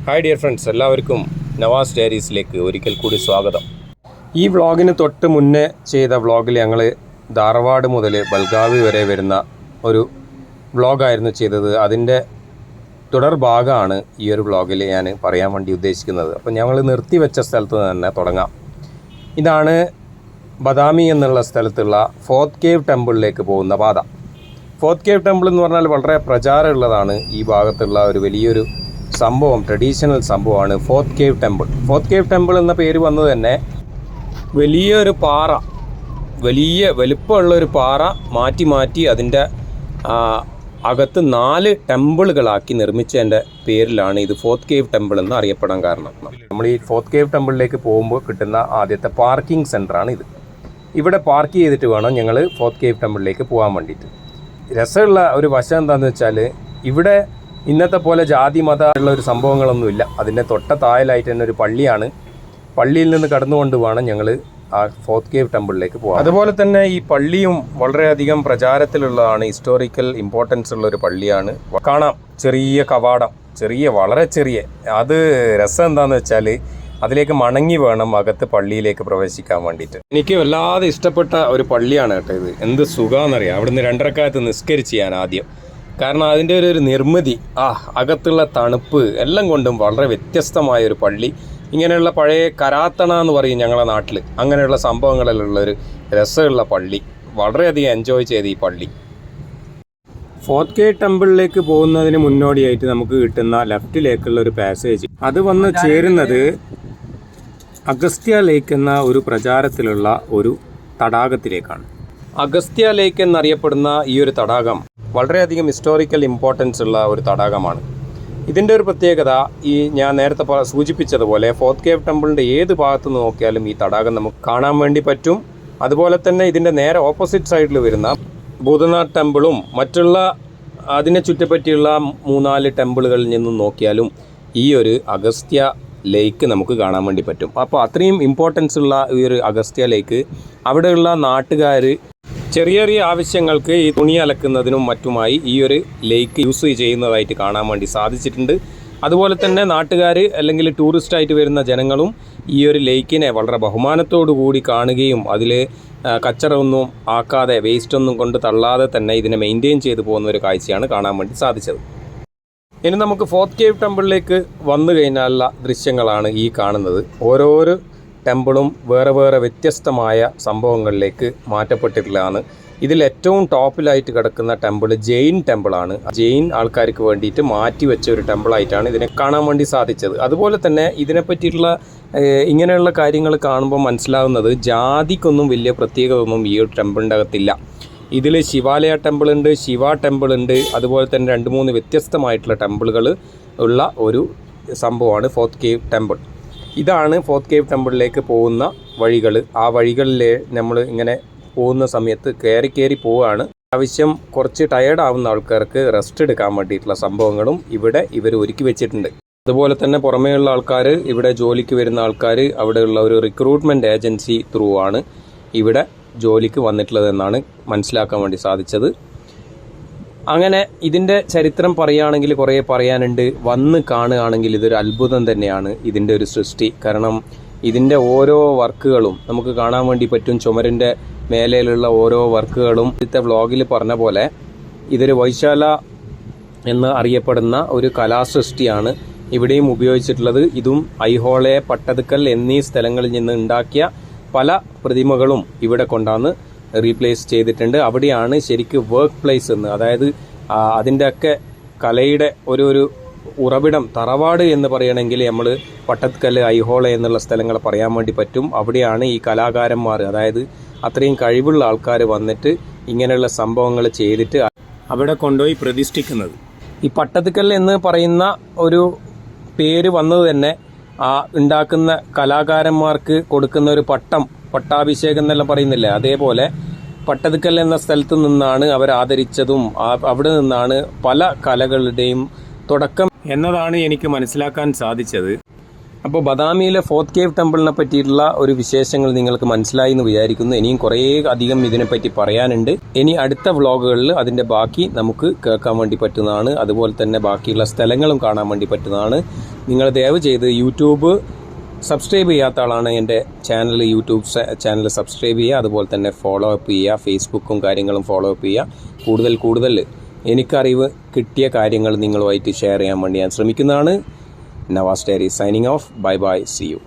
Hi dear friends, എല്ലാവർക്കും നവാസ് ഡയറീസിലേക്ക് ഒരിക്കൽ കൂടി സ്വാഗതം. ഈ വ്ളോഗിന് തൊട്ട് മുന്നേ ചെയ്ത വ്ളോഗിൽ ഞങ്ങൾ ധാർവാഡ് മുതൽ ബൽഗാവി വരെ വരുന്ന ഒരു വ്ളോഗായിരുന്നു ചെയ്തത്. അതിൻ്റെ തുടർ ഭാഗമാണ് ഈ ഒരു വ്ളോഗിൽ ഞാൻ പറയാൻ വേണ്ടി ഉദ്ദേശിക്കുന്നത്. അപ്പോൾ ഞങ്ങൾ നിർത്തിവെച്ച സ്ഥലത്ത് തന്നെ തുടങ്ങാം. ഇതാണ് ബദാമി എന്നുള്ള സ്ഥലത്തുള്ള ഫോർത്ത് കേവ് ടെമ്പിളിലേക്ക് പോകുന്ന പാത. ഫോർത്ത് കേവ് ടെമ്പിൾ എന്ന് പറഞ്ഞാൽ വളരെ പ്രചാരമുള്ളതാണ്. ഈ ഭാഗത്തുള്ള ഒരു വലിയൊരു സംഭവം, ട്രഡീഷണൽ സംഭവമാണ് fourth cave temple. Fourth cave temple എന്ന പേര് വന്നത് തന്നെ വലിയൊരു പാറ, വലിയ വലുപ്പമുള്ളൊരു പാറ മാറ്റി അതിൻ്റെ അകത്ത് 4 ടെമ്പിളുകളാക്കി നിർമ്മിച്ചതിൻ്റെ പേരിലാണ് ഇത് ഫോർത്ത് കേവ് ടെമ്പിൾ എന്ന് അറിയപ്പെടാൻ കാരണം. നമ്മൾ ഈ ഫോർത്ത് കേവ് ടെമ്പിളിലേക്ക് പോകുമ്പോൾ കിട്ടുന്ന ആദ്യത്തെ പാർക്കിംഗ് സെൻ്ററാണ് ഇത്. ഇവിടെ പാർക്ക് ചെയ്തിട്ട് വേണം ഞങ്ങൾ ഫോർത്ത് കേവ് ടെമ്പിളിലേക്ക് പോകാൻ വേണ്ടിയിട്ട്. രസമുള്ള ഒരു വശം എന്താണെന്ന് വെച്ചാൽ ഇവിടെ ഇന്നത്തെ പോലെ ജാതി മതമുള്ള ഒരു സംഭവങ്ങളൊന്നുമില്ല. അതിൻ്റെ തൊട്ട താഴെയായിട്ട് തന്നെ ഒരു പള്ളിയാണ്. പള്ളിയിൽ നിന്ന് കടന്നുകൊണ്ട് വേണം ഞങ്ങൾ ആ ഫോർത്ത് കേവ് ടെമ്പിളിലേക്ക് പോകാം. അതുപോലെ തന്നെ ഈ പള്ളിയും വളരെയധികം പ്രചാരത്തിലുള്ളതാണ്, ഹിസ്റ്റോറിക്കൽ ഇമ്പോർട്ടൻസ് ഉള്ളൊരു പള്ളിയാണ്. കാണാം ചെറിയ കവാടം, വളരെ ചെറിയ. അത് രസം എന്താണെന്ന് വെച്ചാൽ അതിലേക്ക് മണങ്ങി വേണം അകത്ത് പള്ളിയിലേക്ക് പ്രവേശിക്കാൻ വേണ്ടിയിട്ട്. എനിക്ക് വല്ലാതെ ഇഷ്ടപ്പെട്ട ഒരു പള്ളിയാണ് കേട്ടോ ഇത്. എന്ത് സുഖമാണെന്നറിയാം അവിടുന്ന് 2 റക്അത്ത് നിസ്കരിച്ച് ഞാൻ ആദ്യം. കാരണം അതിൻ്റെ ഒരു നിർമ്മിതി, അകത്തുള്ള തണുപ്പ് എല്ലാം കൊണ്ടും വളരെ വ്യത്യസ്തമായൊരു പള്ളി. ഇങ്ങനെയുള്ള പഴയ കരാത്തണ എന്ന് പറയും ഞങ്ങളുടെ നാട്ടിൽ, അങ്ങനെയുള്ള സംഭവങ്ങളിലുള്ളൊരു രസമുള്ള പള്ളി. വളരെയധികം എൻജോയ് ചെയ്ത് ഈ പള്ളി. ഫോർത്ത് കേവ് ടെമ്പിളിലേക്ക് പോകുന്നതിന് മുന്നോടിയായിട്ട് നമുക്ക് കിട്ടുന്ന ലെഫ്റ്റിലേക്കുള്ള ഒരു പാസേജ്, അത് വന്ന് ചേരുന്നത് അഗസ്ത്യ ലേക്ക് എന്ന ഒരു പ്രചാരത്തിലുള്ള ഒരു തടാകത്തിലേക്കാണ്. അഗസ്ത്യ ലേക്ക് എന്നറിയപ്പെടുന്ന ഈ ഒരു തടാകം വളരെയധികം ഹിസ്റ്റോറിക്കൽ ഇമ്പോർട്ടൻസ് ഉള്ള ഒരു തടാകമാണ്. ഇതിൻ്റെ ഒരു പ്രത്യേകത, ഈ ഞാൻ നേരത്തെ സൂചിപ്പിച്ചതുപോലെ ഫോർത്ത് കേവ് ടെമ്പിളിൻ്റെ ഏത് ഭാഗത്ത് നിന്ന് നോക്കിയാലും ഈ തടാകം നമുക്ക് കാണാൻ വേണ്ടി പറ്റും. അതുപോലെ തന്നെ ഇതിൻ്റെ നേരെ ഓപ്പോസിറ്റ് സൈഡിൽ വരുന്ന ഭൂതനാഥ് ടെമ്പിളും മറ്റുള്ള അതിനെ ചുറ്റിപ്പറ്റിയുള്ള 3-4 ടെമ്പിളുകളിൽ നിന്നും നോക്കിയാലും ഈ ഒരു അഗസ്ത്യ ലേക്ക് നമുക്ക് കാണാൻ വേണ്ടി പറ്റും. അപ്പോൾ അത്രയും ഇമ്പോർട്ടൻസ് ഉള്ള ഈ ഒരു അഗസ്ത്യ ലേക്ക് അവിടെയുള്ള നാട്ടുകാർ ചെറിയ ആവശ്യങ്ങൾക്ക് ഈ തുണി അലക്കുന്നതിനും മറ്റുമായി ഈ ഒരു ലേക്ക് യൂസ് ചെയ്യുന്നതായിട്ട് കാണാൻ വേണ്ടി സാധിച്ചിട്ടുണ്ട്. അതുപോലെ തന്നെ നാട്ടുകാർ അല്ലെങ്കിൽ ടൂറിസ്റ്റായിട്ട് വരുന്ന ജനങ്ങളും ഈ ഒരു ലേക്കിനെ വളരെ ബഹുമാനത്തോടു കൂടി കാണുകയും അതിൽ കച്ചറൊന്നും ആക്കാതെ, വേസ്റ്റൊന്നും കൊണ്ട് തള്ളാതെ തന്നെ ഇതിനെ മെയിൻറ്റെയിൻ ചെയ്തു പോകുന്ന ഒരു കാഴ്ചയാണ് കാണാൻ വേണ്ടി സാധിച്ചത്. ഇനി നമുക്ക് ഫോർത്ത് കേവ് ടെമ്പിളിലേക്ക് വന്നു കഴിഞ്ഞാലുള്ള ദൃശ്യങ്ങളാണ് ഈ കാണുന്നത്. ഓരോരോ ടെമ്പിളും വേറെ വ്യത്യസ്തമായ സംഭവങ്ങളിലേക്ക് മാറ്റപ്പെട്ടിട്ടുള്ളതാണ്. ഇതിൽ ഏറ്റവും ടോപ്പിലായിട്ട് കിടക്കുന്ന ടെമ്പിൾ ജെയിൻ ടെമ്പിളാണ്. ജെയിൻ ആൾക്കാർക്ക് വേണ്ടിയിട്ട് മാറ്റി വെച്ച ഒരു ടെമ്പിളായിട്ടാണ് ഇതിനെ കാണാൻ വേണ്ടി സാധിച്ചത്. അതുപോലെ തന്നെ ഇതിനെപ്പറ്റിയിട്ടുള്ള ഇങ്ങനെയുള്ള കാര്യങ്ങൾ കാണുമ്പോൾ മനസ്സിലാവുന്നത് ജാതിക്കൊന്നും വലിയ പ്രത്യേകത ഒന്നും ഈ ഒരു ടെമ്പിളിൻ്റെ അകത്തില്ല. ഇതിൽ ശിവാലയ ടെമ്പിളുണ്ട്, ശിവ ടെമ്പിളുണ്ട്, അതുപോലെ തന്നെ 2-3 വ്യത്യസ്തമായിട്ടുള്ള ടെമ്പിളുകൾ ഉള്ള ഒരു സംഭവമാണ് ഫോർത്ത് കേവ് ടെമ്പിൾ. ഇതാണ് ഫോർത്ത് കേവ് ടെമ്പിളിലേക്ക് പോകുന്ന വഴികൾ. ആ വഴികളിൽ നമ്മൾ ഇങ്ങനെ പോകുന്ന സമയത്ത് കയറി പോവുകയാണ്. ആവശ്യം കുറച്ച് ടയേർഡ് ആവുന്ന ആൾക്കാർക്ക് റെസ്റ്റ് എടുക്കാൻ വേണ്ടിയിട്ടുള്ള സംഭവങ്ങളും ഇവിടെ ഇവർ ഒരുക്കി വെച്ചിട്ടുണ്ട്. അതുപോലെ തന്നെ പുറമേയുള്ള ആൾക്കാർ, ഇവിടെ ജോലിക്ക് വരുന്ന ആൾക്കാർ, അവിടെയുള്ള ഒരു റിക്രൂട്ട്മെൻറ്റ് ഏജൻസി ത്രൂ ആണ് ഇവിടെ ജോലിക്ക് വന്നിട്ടുള്ളതെന്നാണ് മനസ്സിലാക്കാൻ വേണ്ടി സാധിച്ചത്. അങ്ങനെ ഇതിൻ്റെ ചരിത്രം പറയുകയാണെങ്കിൽ കുറേ പറയാനുണ്ട്. വന്ന് കാണുകയാണെങ്കിൽ ഇതൊരു അത്ഭുതം തന്നെയാണ് ഇതിൻ്റെ ഒരു സൃഷ്ടി. കാരണം ഇതിൻ്റെ ഓരോ വർക്കുകളും നമുക്ക് കാണാൻ വേണ്ടി പറ്റും. ചുമരിൻ്റെ മേലെയുള്ള ഓരോ വർക്കുകളും ഇന്നത്തെ വ്ളോഗിൽ പറഞ്ഞ പോലെ ഇതൊരു വൈശാല എന്ന് അറിയപ്പെടുന്ന ഒരു കലാസൃഷ്ടിയാണ് ഇവിടെയും ഉപയോഗിച്ചിട്ടുള്ളത്. ഇതും ഐഹോളെ, പട്ടതുക്കൽ എന്നീ സ്ഥലങ്ങളിൽ നിന്ന് ഉണ്ടാക്കിയ പല പ്രതിമകളും ഇവിടെ കൊണ്ടാണ് റീപ്ലേസ് ചെയ്തിട്ടുണ്ട്. അവിടെയാണ് ശരിക്കും വർക്ക് പ്ലേസ് എന്ന്, അതായത് അതിൻ്റെയൊക്കെ കലയുടെ ഒരു ഉറവിടം, തറവാട് എന്ന് പറയണമെങ്കിൽ നമ്മൾ പട്ടത്കല്ല്, ഐഹോള എന്നുള്ള സ്ഥലങ്ങൾ പറയാൻ വേണ്ടി പറ്റും. അവിടെയാണ് ഈ കലാകാരന്മാർ, അതായത് അത്രയും കഴിവുള്ള ആൾക്കാർ വന്നിട്ട് ഇങ്ങനെയുള്ള സംഭവങ്ങൾ ചെയ്തിട്ട് അവിടെ കൊണ്ടുപോയി പ്രതിഷ്ഠിക്കുന്നത്. ഈ പട്ടത്കല്ല് എന്ന് പറയുന്ന ഒരു പേര് വന്നത് തന്നെ ഉണ്ടാക്കുന്ന കലാകാരന്മാർക്ക് കൊടുക്കുന്ന ഒരു പട്ടാഭിഷേകം എന്നെല്ലാം പറയുന്നില്ലേ, അതേപോലെ പട്ടതുക്കൽ എന്ന സ്ഥലത്ത് നിന്നാണ് അവർ ആദരിച്ചതും അവിടെ നിന്നാണ് പല കലകളുടെയും തുടക്കം എന്നതാണ് എനിക്ക് മനസ്സിലാക്കാൻ സാധിച്ചത്. അപ്പോൾ ബദാമിയിലെ ഫോർത്ത് കേവ് ടെമ്പിളിനെ പറ്റിയിട്ടുള്ള ഒരു വിശേഷങ്ങൾ നിങ്ങൾക്ക് മനസ്സിലായി എന്ന് വിചാരിക്കുന്നു. ഇനിയും കുറേ അധികം ഇതിനെപ്പറ്റി പറയാനുണ്ട്. ഇനി അടുത്ത വ്ളോഗുകളിൽ അതിൻ്റെ ബാക്കി നമുക്ക് കേൾക്കാൻ വേണ്ടി പറ്റുന്നതാണ്. അതുപോലെ തന്നെ ബാക്കിയുള്ള സ്ഥലങ്ങളും കാണാൻ വേണ്ടി പറ്റുന്നതാണ്. നിങ്ങൾ ദയവ് ചെയ്ത് യൂട്യൂബ് സബ്സ്ക്രൈബ് ചെയ്യാത്ത ആളാണ് എൻ്റെ യൂട്യൂബ് ചാനൽ സബ്സ്ക്രൈബ് ചെയ്യുക. അതുപോലെ തന്നെ ഫോളോ അപ്പ് ചെയ്യുക. ഫേസ്ബുക്കും കാര്യങ്ങളും ഫോളോ അപ്പ് ചെയ്യുക. കൂടുതൽ എനിക്കറിവ് കിട്ടിയ കാര്യങ്ങൾ നിങ്ങളുമായിട്ട് ഷെയർ ചെയ്യാൻ വേണ്ടി ഞാൻ ശ്രമിക്കുന്നതാണ്. Navas diary signing off. Bye bye. See U.